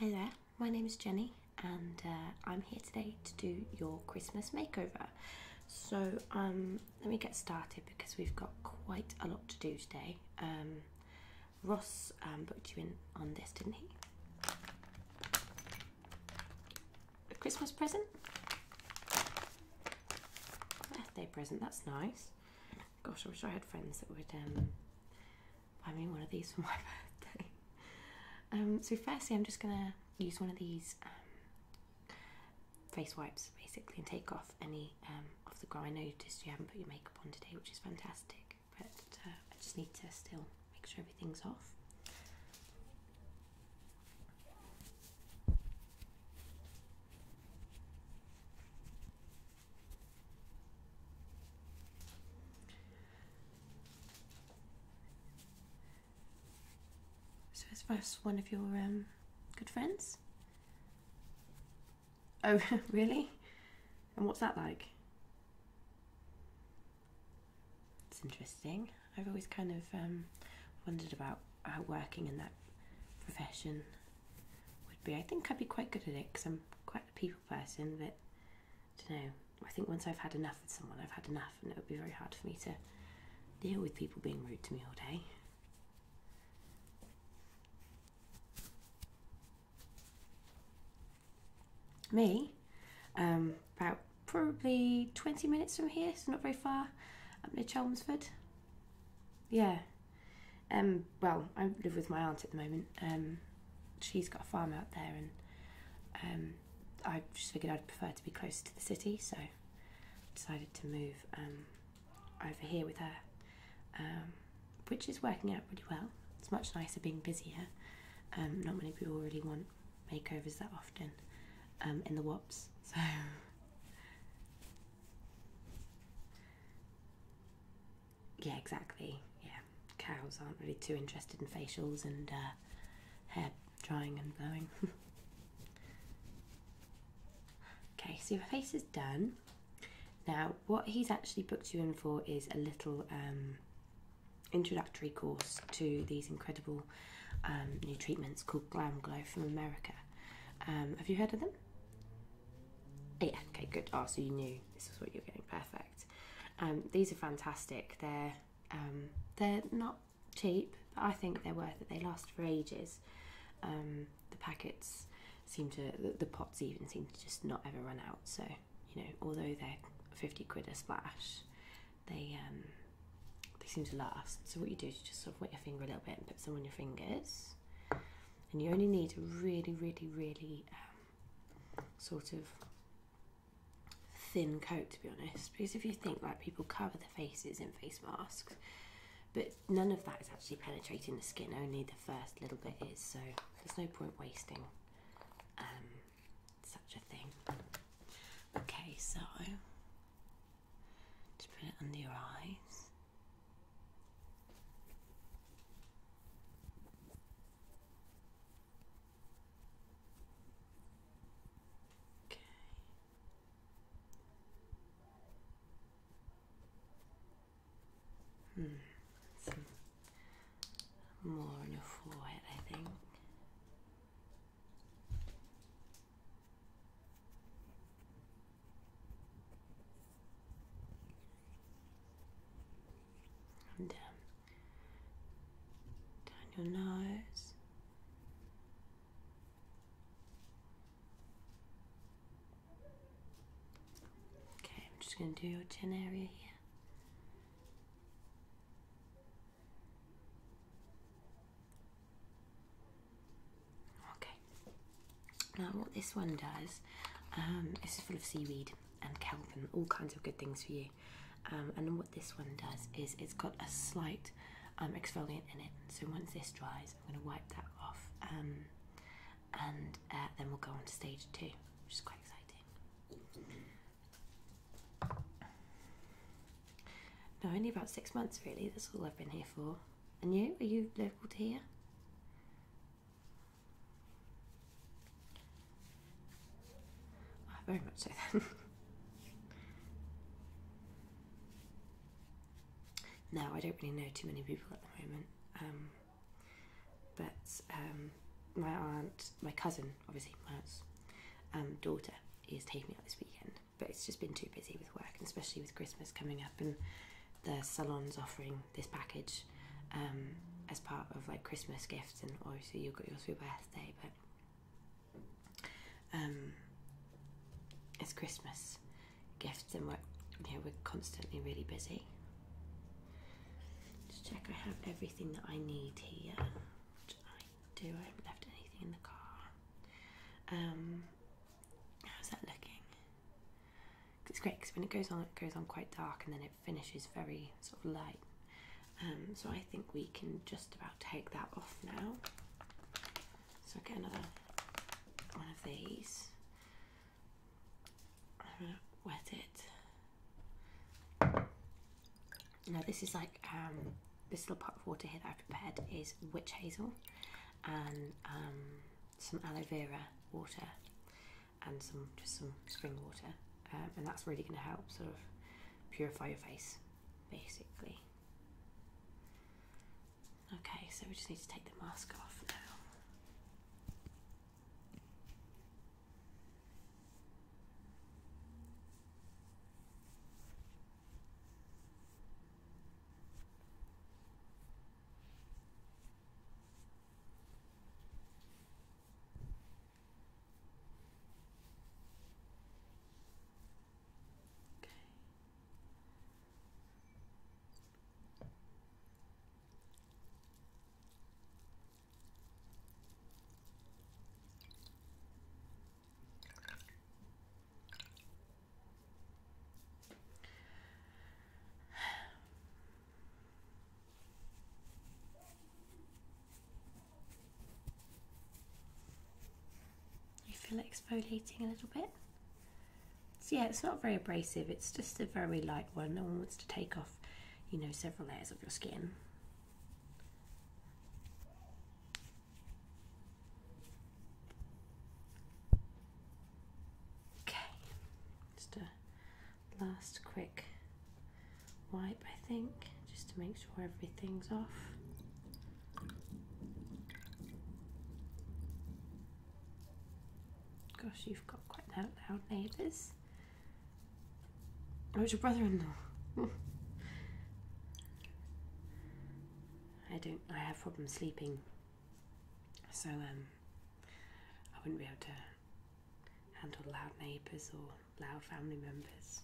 Hi there, my name is Jenny and I'm here today to do your Christmas makeover. So let me get started because we've got quite a lot to do today. Ross booked you in on this, didn't he? A Christmas present? Birthday present, that's nice. Gosh, I wish I had friends that would buy me one of these for my birthday. So firstly I'm just going to use one of these face wipes basically and take off any off the ground. I noticed you haven't put your makeup on today, which is fantastic, but I just need to still make sure everything's off. So is Russ one of your good friends? Oh, really? And what's that like? It's interesting. I've always kind of wondered about how working in that profession would be. I think I'd be quite good at it because I'm quite a people person, but I don't know. I think once I've had enough with someone, I've had enough, and it would be very hard for me to deal with people being rude to me all day. Me? About probably 20 minutes from here, so not very far, up near Chelmsford. Yeah. Well, I live with my aunt at the moment. She's got a farm out there, and I just figured I'd prefer to be closer to the city, so I decided to move over here with her, which is working out pretty well. It's much nicer being busier. Not many people really want makeovers that often in the wops, so yeah, exactly. Yeah, cows aren't really too interested in facials and hair drying and blowing. Okay, so your face is done. Now, what he's actually booked you in for is a little introductory course to these incredible new treatments called Glam Glow from America. Have you heard of them? Yeah, okay, good. Oh, so you knew this was what you're getting. Perfect. These are fantastic. They're not cheap, but I think they're worth it. They last for ages. The packets seem to, the pots even seem to just not ever run out. So, you know, although they're 50 quid a splash, they seem to last. So what you do is you just sort of wet your finger a little bit and put some on your fingers. And you only need a really, really, really sort of thin coat, to be honest, because if you think, like, people cover their faces in face masks, but none of that is actually penetrating the skin, only the first little bit is, so there's no point wasting such a thing. Okay, so just put it under your eyes. Some more on your forehead, I think. And down your nose. Okay, I'm just going to do your chin area here. Now what this one does, this is full of seaweed and kelp and all kinds of good things for you. And what this one does is it's got a slight exfoliant in it. So once this dries, I'm going to wipe that off, and then we'll go on to stage 2, which is quite exciting. No, only about 6 months really. That's all I've been here for. And you? Are you local to here? Very much so then. No, I don't really know too many people at the moment, but my cousin, obviously my aunt's daughter, is taking me out this weekend, but it's just been too busy with work, and especially with Christmas coming up, and the salon's offering this package as part of like Christmas gifts, and obviously you've got yours for your birthday, but it's Christmas gifts, and we're constantly really busy. Just check I have everything that I need here, which I do. I haven't left anything in the car. How's that looking? It's great because when it goes on quite dark, and then it finishes very sort of light. So I think we can just about take that off now. So I'll get another one of these. I'm gonna wet it. Now this is like this little pot of water here that I've prepared is witch hazel and some aloe vera water and just some spring water, and that's really going to help sort of purify your face, basically. Okay, so we just need to take the mask off now. Feel it exfoliating a little bit. So yeah, it's not very abrasive, it's just a very light one. No one wants to take off, you know, several layers of your skin. Okay, just a last quick wipe, I think, just to make sure everything's off. Gosh, you've got quite loud neighbours. Oh, it's your brother-in-law. I have problems sleeping, so I wouldn't be able to handle loud neighbours or loud family members.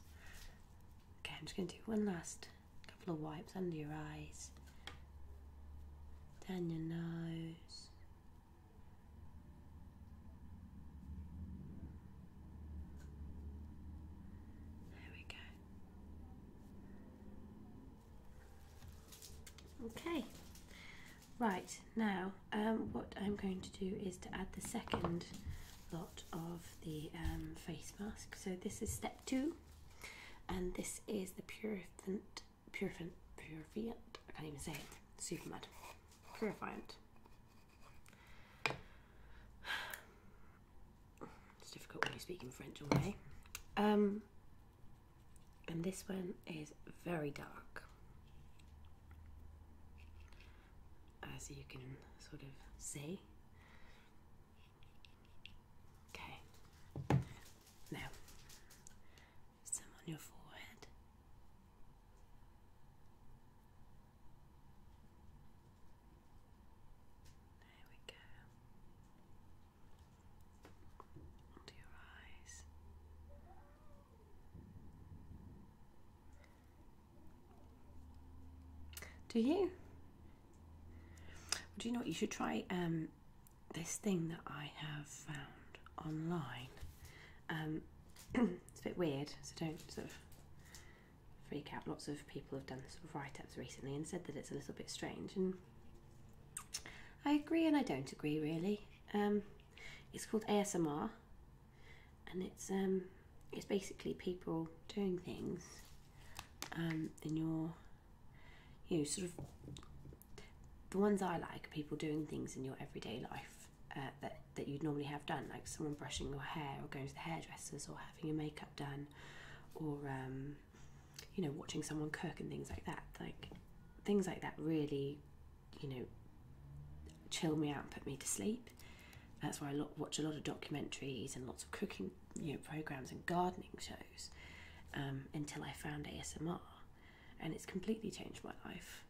Okay, I'm just going to do one last couple of wipes under your eyes, down your nose. Okay, right, now what I'm going to do is to add the second lot of the face mask. So this is step 2, and this is the purifiant, I can't even say it, super mad, purifiant. It's difficult when you're speaking French all day. And this one is very dark, as you can sort of see. Okay, now some on your forehead. There we go. Onto your eyes. Do you? Do you know what, you should try this thing that I have found online. It's a bit weird, so don't sort of freak out. Lots of people have done sort of write-ups recently and said that it's a little bit strange, and I agree and I don't agree really. It's called ASMR, and it's basically people doing things in your, you know, sort of, the ones I like are people doing things in your everyday life that you'd normally have done, like someone brushing your hair or going to the hairdressers or having your makeup done, or you know, watching someone cook and things like that. Like things like that really, you know, chill me out and put me to sleep. That's why I watch a lot of documentaries and lots of cooking, programs and gardening shows, until I found ASMR, and it's completely changed my life.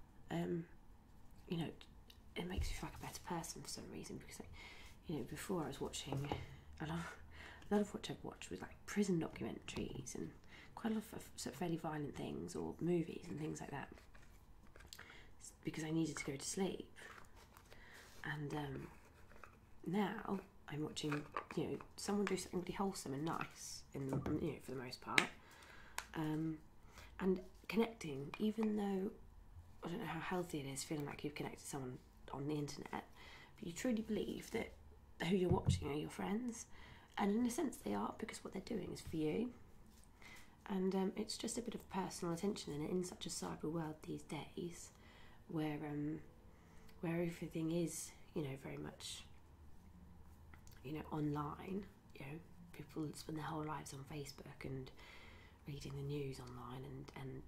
It makes me feel like a better person for some reason, because, before I was watching a lot of what I've watched was like prison documentaries and quite a lot of sort of fairly violent things, or movies and things like that, because I needed to go to sleep. And now I'm watching, someone do something really wholesome and nice, for the most part, and connecting, even though I don't know how healthy it is feeling like you've connected to someone on the internet, but you truly believe that who you're watching are your friends, and in a sense they are, because what they're doing is for you. And it's just a bit of personal attention, and in such a cyber world these days, where everything is, very much, online. People spend their whole lives on Facebook and reading the news online, and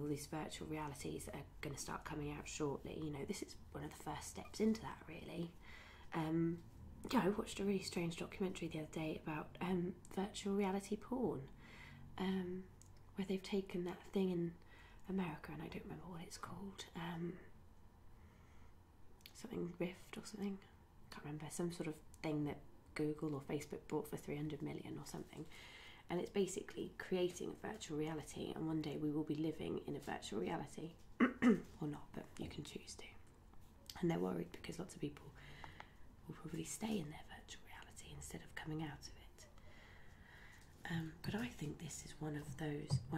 all these virtual realities that are going to start coming out shortly. This is one of the first steps into that, really. I watched a really strange documentary the other day about virtual reality porn, where they've taken that thing in America, and I don't remember what it's called, something Rift or something, can't remember, some sort of thing that Google or Facebook bought for 300 million or something, and it's basically creating a virtual reality, and one day we will be living in a virtual reality, or not, but you can choose to. And they're worried because lots of people will probably stay in their virtual reality instead of coming out of it. But I think this is one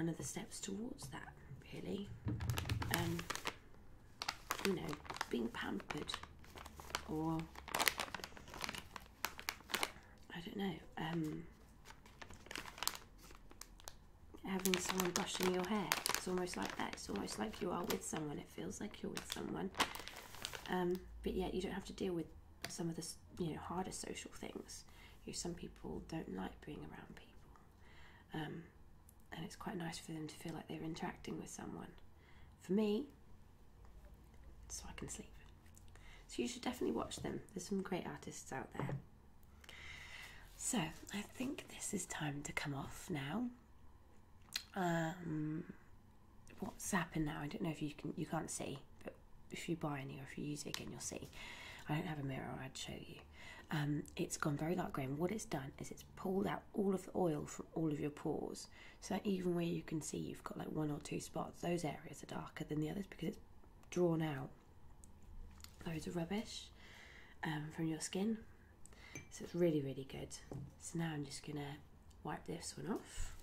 of the steps towards that, really. Being pampered, or I don't know, having someone brushing your hair. It's almost like that. It's almost like you are with someone. It feels like you're with someone, but yet you don't have to deal with some of the harder social things. Some people don't like being around people, and it's quite nice for them to feel like they're interacting with someone. For me, so I can sleep. So you should definitely watch them. There's some great artists out there. So I think this is time to come off now. What's happened now? I don't know if you can't see, but if you buy any or if you use it again, you'll see. I don't have a mirror, I'd show you. It's gone very dark grey, and what it's done is it's pulled out all of the oil from all of your pores, so that even where you can see you've got like 1 or 2 spots, those areas are darker than the others, because it's drawn out loads of rubbish from your skin. So it's really, really good. So now I'm just going to wipe this one off.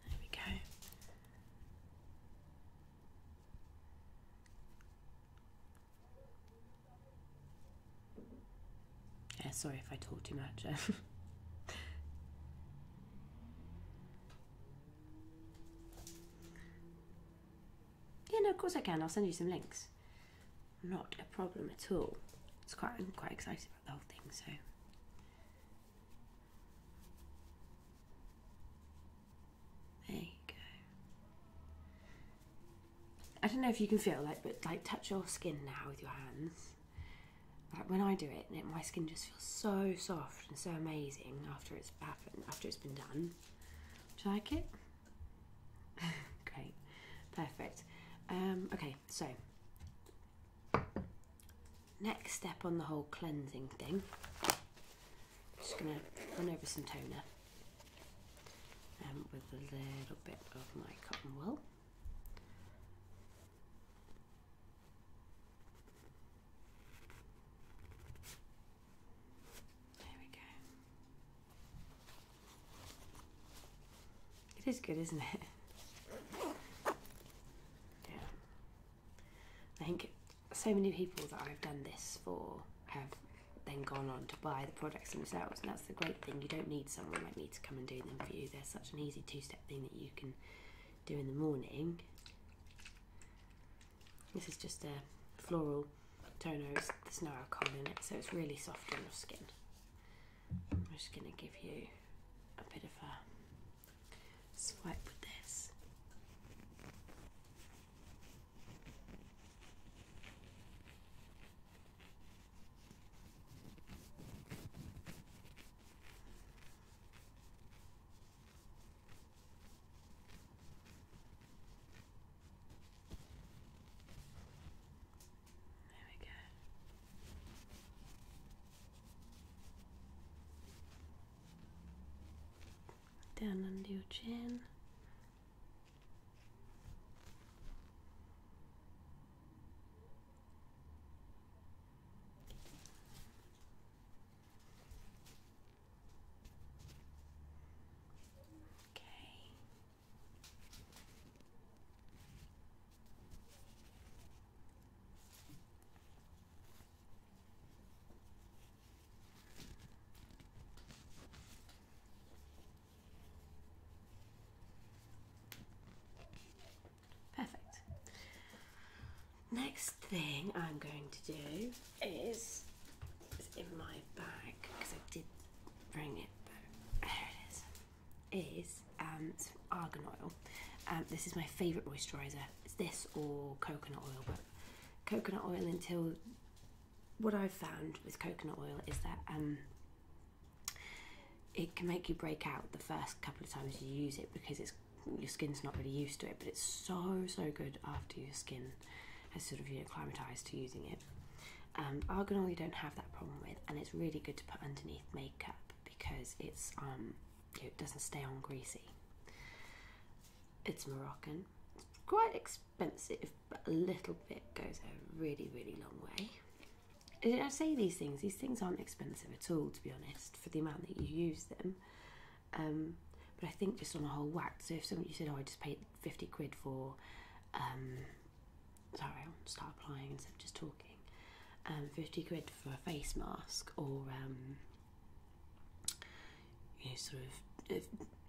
There we go. Yeah, sorry if I talk too much. Yeah, no, of course I can. I'll send you some links. Not a problem at all. I'm quite excited about the whole thing, so. There you go. I don't know if you can feel but touch your skin now with your hands. Like when I do it, my skin just feels so soft and so amazing after it's happened, after it's been done. Do you like it? Great, perfect. Okay, so next step on the whole cleansing thing. Just gonna run over some toner with a little bit of my cotton wool. It is good, isn't it? Yeah. I think so many people that I've done this for have then gone on to buy the products themselves, and that's the great thing. You don't need someone like me to come and do them for you. They're such an easy 2-step thing that you can do in the morning. This is just a floral toner. There's no alcohol in it, so it's really soft on your skin. I'm just going to give you a bit of a down under your chin. Perfect. Next thing I'm going to do is in my bag, because I did bring it, but there it is some argan oil. This is my favourite moisturiser. It's this or coconut oil, but coconut oil, until what I've found with coconut oil is that it can make you break out the first couple of times you use it, because your skin's not really used to it, but it's so good after your skin has sort of, you know, acclimatised to using it. Argan oil you don't have that problem with, and it's really good to put underneath makeup because it's it doesn't stay on greasy. It's Moroccan. It's quite expensive, but a little bit goes a really long way. I say these things aren't expensive at all, to be honest, for the amount that you use them. But I think just on a whole whack, so if you said, oh, I just paid 50 quid for, sorry, I'll start applying instead of just talking, 50 quid for a face mask, or, you know, sort of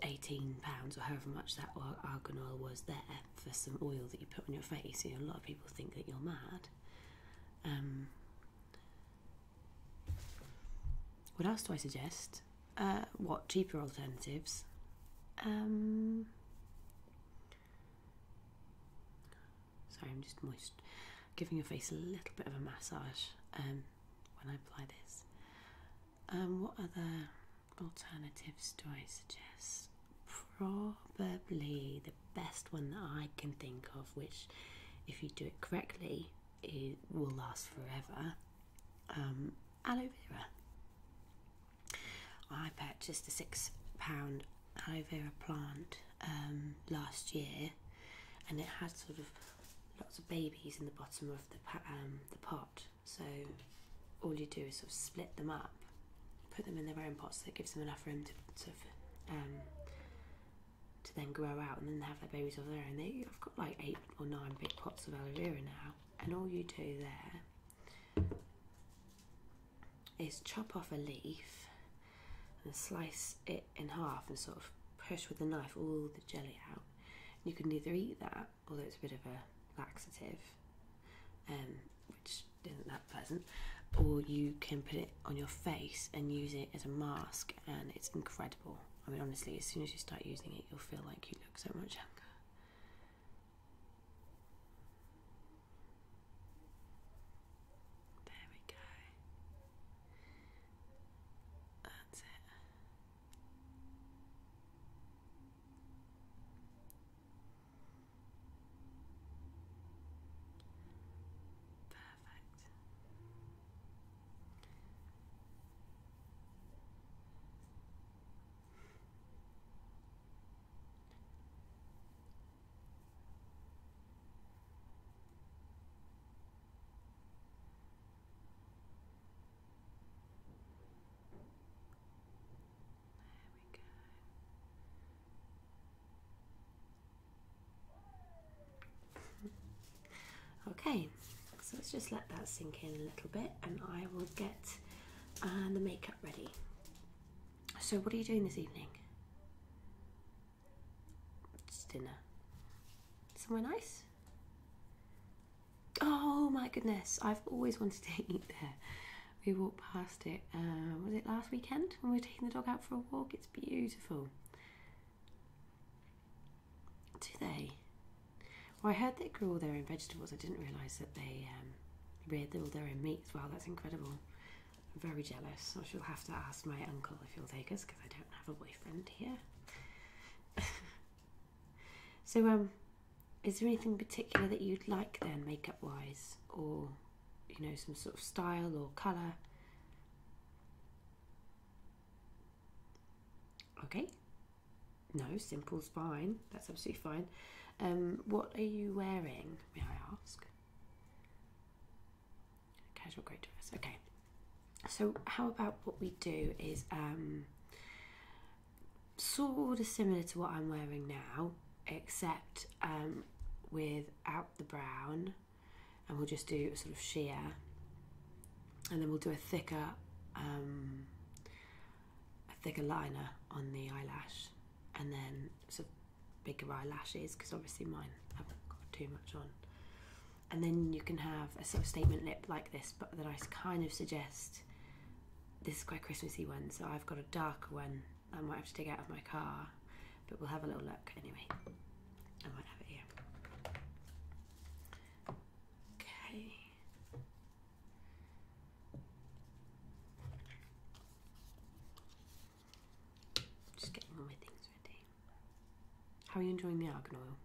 £18 or however much that argan oil was there for some oil that you put on your face. You know, a lot of people think that you're mad. What else do I suggest? What cheaper alternatives? Sorry, I'm just giving your face a little bit of a massage when I apply this. What other alternatives do I suggest? Probably the best one that I can think of, which if you do it correctly, it will last forever. Aloe vera. I purchased a £6 aloe vera plant last year, and it had sort of lots of babies in the bottom of the pot. So all you do is sort of split them up, put them in their own pots, so it gives them enough room to sort of to then grow out, and then they have their babies of their own. I've got like 8 or 9 big pots of aloe vera now, and all you do there is chop off a leaf and slice it in half and sort of push with a knife all the jelly out. You can either eat that, although it's a bit of a laxative, which isn't that pleasant, or you can put it on your face and use it as a mask, and it's incredible. I mean, honestly, as soon as you start using it, you'll feel like you look so much younger. Okay, so let's just let that sink in a little bit, and I will get the makeup ready. So what are you doing this evening? It's dinner. Somewhere nice? Oh my goodness, I've always wanted to eat there. We walked past it, was it last weekend when we were taking the dog out for a walk? It's beautiful. Do they? Well, I heard they grew all their own vegetables. I didn't realise that they reared all their own meat as well. That's incredible. I'm very jealous. I shall have to ask my uncle if he'll take us, because I don't have a boyfriend here. So, is there anything particular that you'd like then, makeup-wise? Or, you know, some sort of style or colour? Okay. No, simple's fine. That's absolutely fine. What are you wearing, may I ask? Casual grey dress. Okay. So how about what we do is sort of similar to what I'm wearing now, except without the brown, and we'll just do a sort of sheer, and then we'll do a thicker liner on the eyelash, and then sort of bigger eyelashes, because obviously mine haven't got too much on. And then you can have a sort of statement lip like this, but that I kind of suggest. This is quite a Christmassy one, so I've got a darker one I might have to dig out of my car, but we'll have a little look anyway. I might have it here. Okay. Just getting all my things ready. How are you enjoying the argan oil?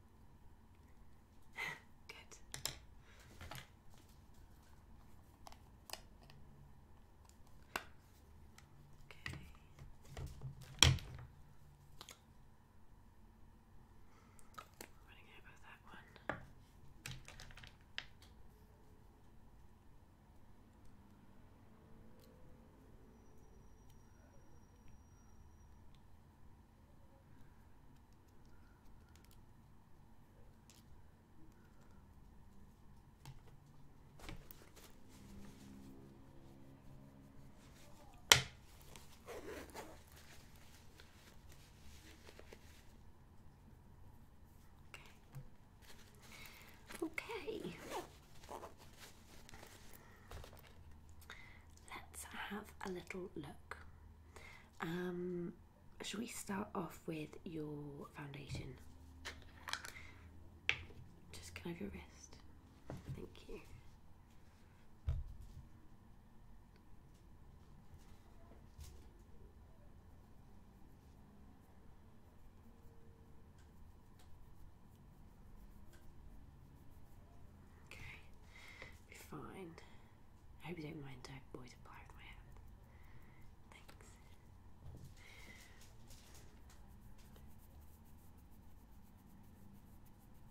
Okay, let's have a little look. Shall we start off with your foundation? Just can I have your wrist? Thank you. Fine. I hope you don't mind I always apply with my hand. Thanks.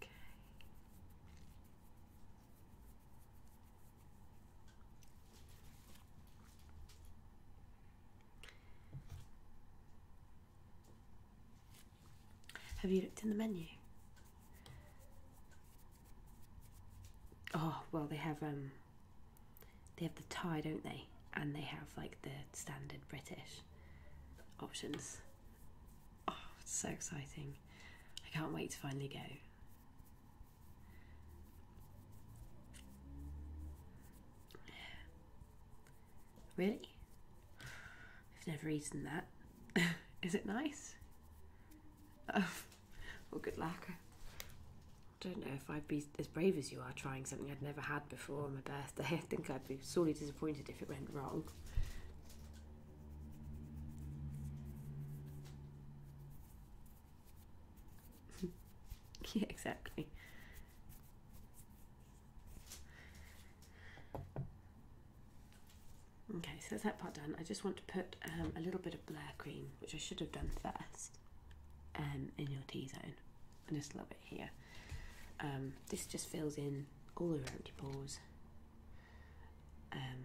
Okay. Have you looked in the menu? Oh, well, they have the Thai, don't they? And they have like the standard British options. Oh, it's so exciting. I can't wait to finally go. Really? I've never eaten that. Is it nice? Oh, well, good luck. I don't know if I'd be as brave as you are trying something I'd never had before on my birthday. I think I'd be sorely disappointed if it went wrong. Yeah, exactly. Okay, so that's that part done. I just want to put a little bit of Blur cream, which I should have done first, in your T-zone, and just a little bit here. This just fills in all of your empty pores, and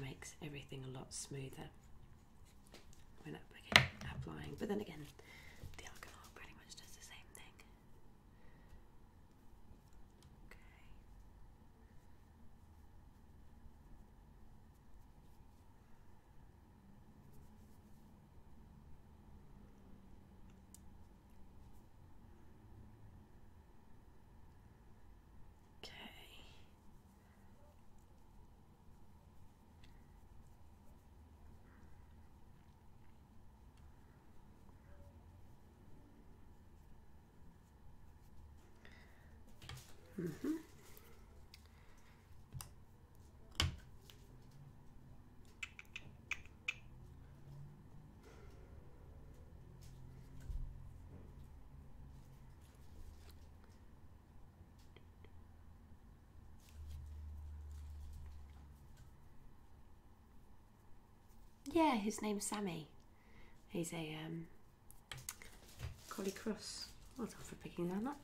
makes everything a lot smoother when applying. But then again, the alcohol pretty much does the same thing. Mm-hmm. Yeah, his name's Sammy. He's a collie cross. Well done for picking that up.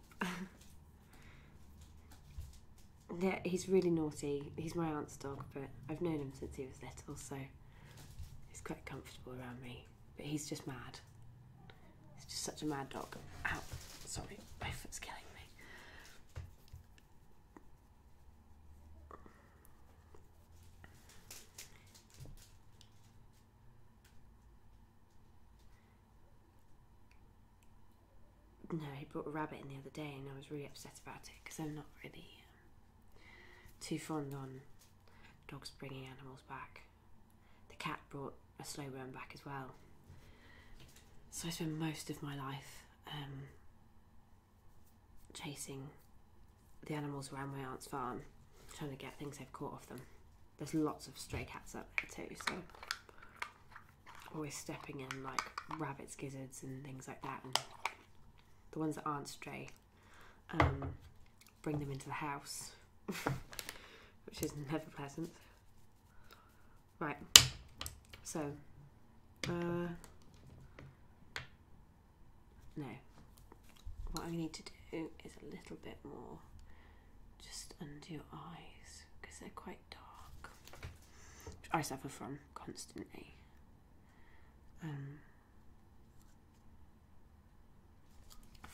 Yeah, he's really naughty. He's my aunt's dog, but I've known him since he was little, so he's quite comfortable around me. But he's just mad. He's just such a mad dog. Ow, sorry, my foot's killing me. No, he brought a rabbit in the other day and I was really upset about it because I'm not really too fond on dogs bringing animals back. The cat brought a slow worm back as well. So I spend most of my life chasing the animals around my aunt's farm, trying to get things they've caught off them. There's lots of stray cats up there too, so always stepping in like rabbits, gizzards and things like that. And the ones that aren't stray, bring them into the house, which is never pleasant. Right, so, no. What I need to do is a little bit more just under your eyes, because they're quite dark, which I suffer from constantly.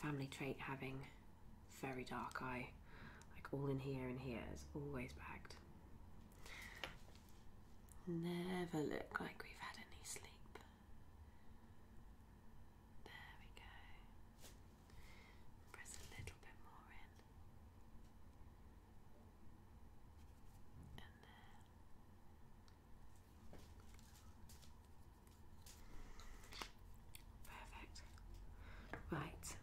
Family trait having very dark eye, like all in here and here is always bagged. Never look like we've had any sleep. There we go. Press a little bit more in. And there. Perfect. Right.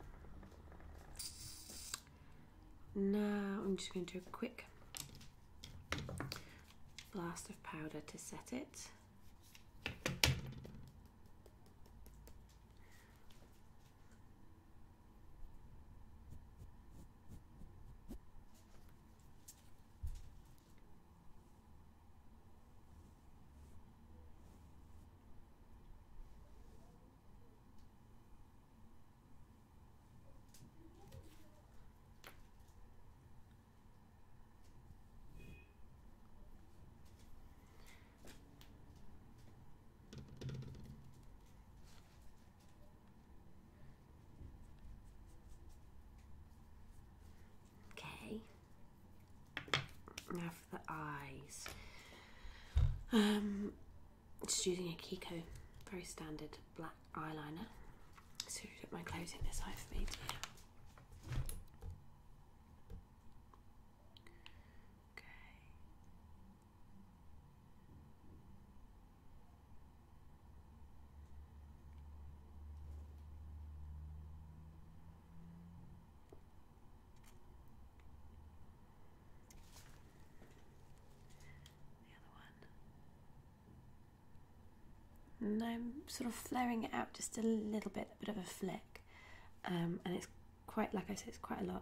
Now I'm just going to do a quick blast of powder to set it. Now for the eyes. Just using a Kiko, very standard black eyeliner. So put my clothes in this eye for me, dear. And I'm sort of flaring it out just a little bit, a bit of a flick, and it's quite, like I said, it's quite a lot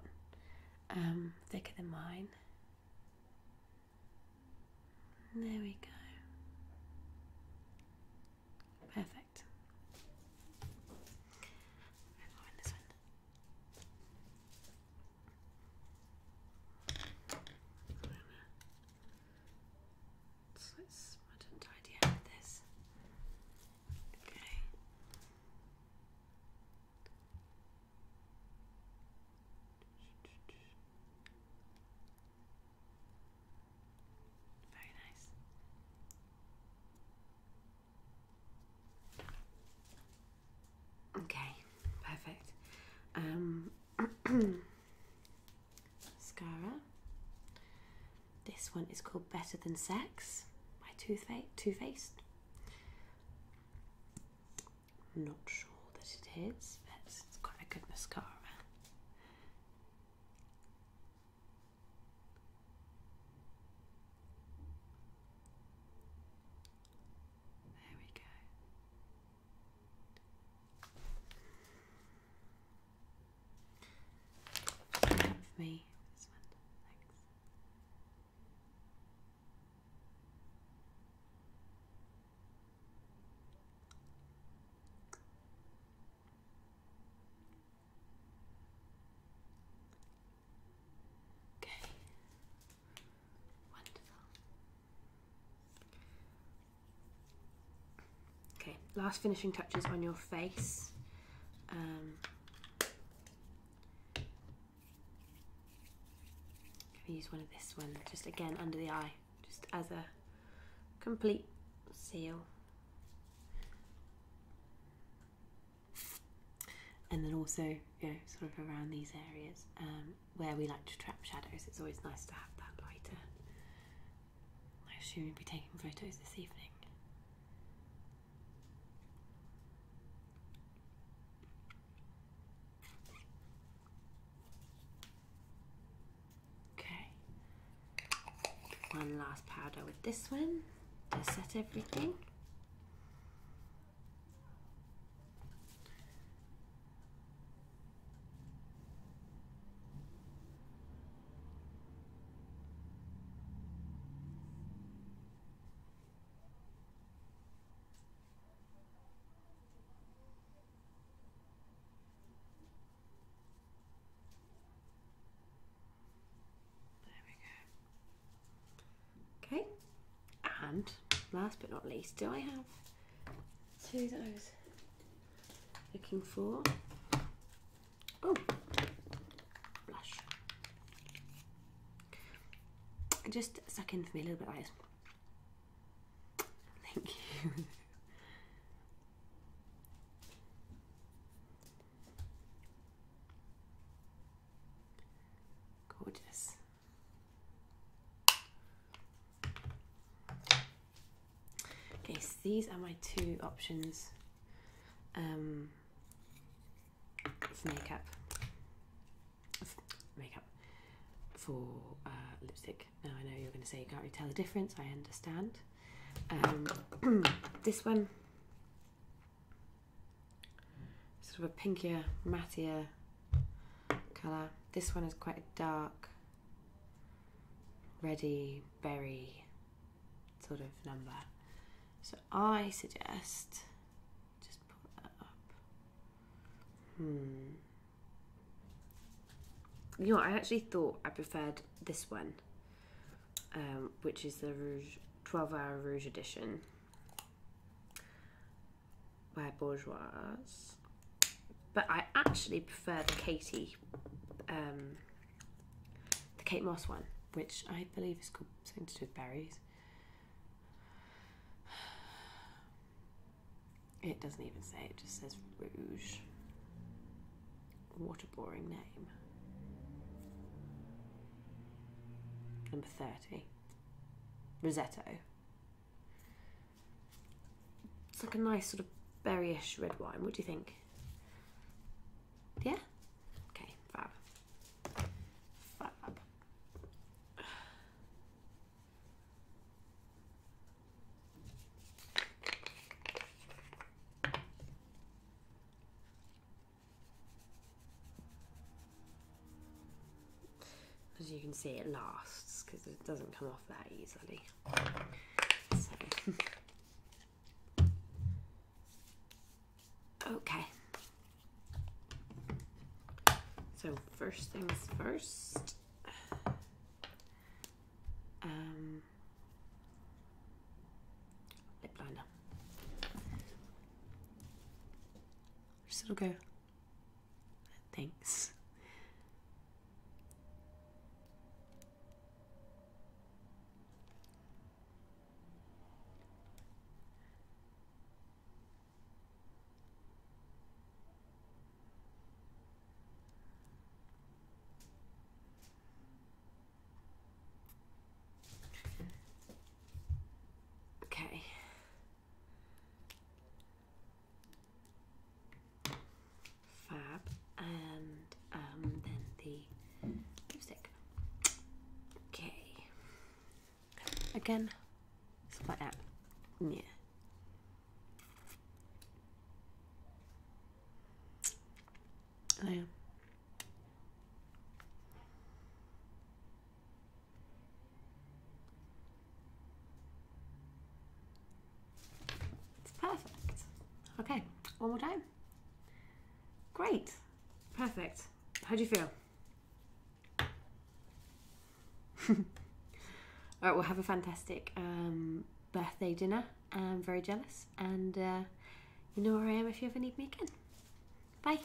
thicker than mine. And there we go. Perfect. More in this one. So it's smudge and tidy out with this. Okay, perfect. Mascara. This one is called Better Than Sex by Too Faced. Not sure that it is, but it's quite a good mascara. There we go. For me, this one. Thanks. last finishing touches on your face. Use one of this one, just again under the eye, just as a complete seal. And then also, you know, sort of around these areas where we like to trap shadows, it's always nice to have that lighter. I assume you'll be taking photos this evening. Okay. One last powder with this one to set everything. Okay, and last but not least, do I have two that I was looking for? Oh, blush. Just suck in for me a little bit like this. Thank you. Gorgeous. Okay, so these are my two options for makeup for lipstick. Now I know you're going to say you can't really tell the difference, I understand. This one, sort of a pinkier, mattier colour. This one is quite a dark, reddy, berry sort of number. So I suggest just pull that up. You know, I actually thought I preferred this one, which is the Rouge 12-Hour Rouge Edition by Bourjois. But I actually prefer the Katie, the Kate Moss one, which I believe is called something to do with berries. It doesn't even say, it just says Rouge. What a boring name. Number 30. Rosetto. It's like a nice sort of berryish red wine. What do you think? Yeah? Okay, fab. Fab. As you can see, it lasts because it doesn't come off that easily. So. Okay. So first things first. Lip liner. Just sort of go. Thanks. Okay. Fab. And then the lipstick. Okay. Again, it's like that. Yeah. I am. It's perfect. Okay, one more time. Great. Perfect. How do you feel? All right, we'll have a fantastic birthday dinner. I'm very jealous, and You know where I am if you ever need me again. Bye.